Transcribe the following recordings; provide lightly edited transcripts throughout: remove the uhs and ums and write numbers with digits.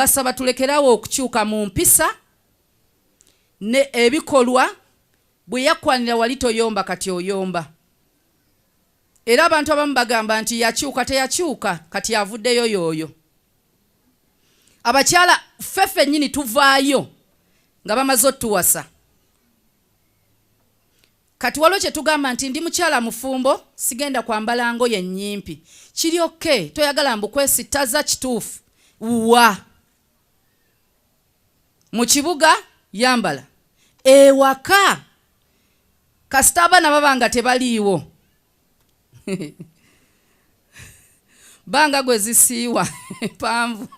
basaba tulekerawo okukyuuka mu mpisa ne ebikolwa bwe yakwanira wali toyomba kati oyomba. Era abantu abamu bagamba nti yakyuka teyakyuka kati avuddeyo yoyo. Abakyala ffeffe nnyini tuvaayo nga bamaze otuwasa. Kati waliwo kye tugamba nti ndi mukyala mufumbo sigenda kwambala ngoye nnyimpi. Kiri oke toyagala mbukwesittaza kituufu wa mu kibuga yambala. Ewaka kasita abaana babanga tebaliiwo banga gwe zisiiwa empanvu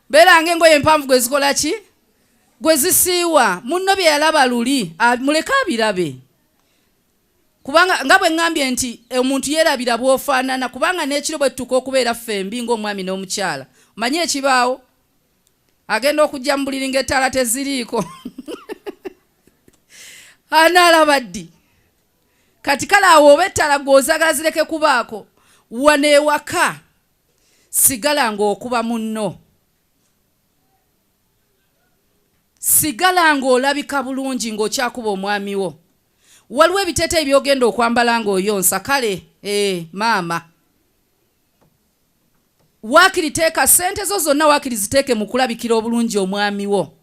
beeranga engoye empanvu gwe zikola ki gwe zisiiwa munno bye yalaba luli muleka abirabe. Kubanga nga bwe ngambye nti omuntu yeerabira bw'ofaanana kubanga n'ekiro bwe tutuuka okubeera fembi ng'omwami n'omukyala manye ekibaawo agenda okujja mu buliri ng'ettaala teziriiko anaalaba ddi kati kale awo oba ettaala gw'ozaagala zireke kubaako wano ewaka sigala ng'okuba munno, sigala ng'olabika bulungi ng'okyakuba omwami wo. Waliwo ebiteeteeyi by'ogenda okwambala ng'oyonsa kale maama waakiri teeka ssente zo zonna waakiri ziteeke mu kulabikira obulungi omwami wo.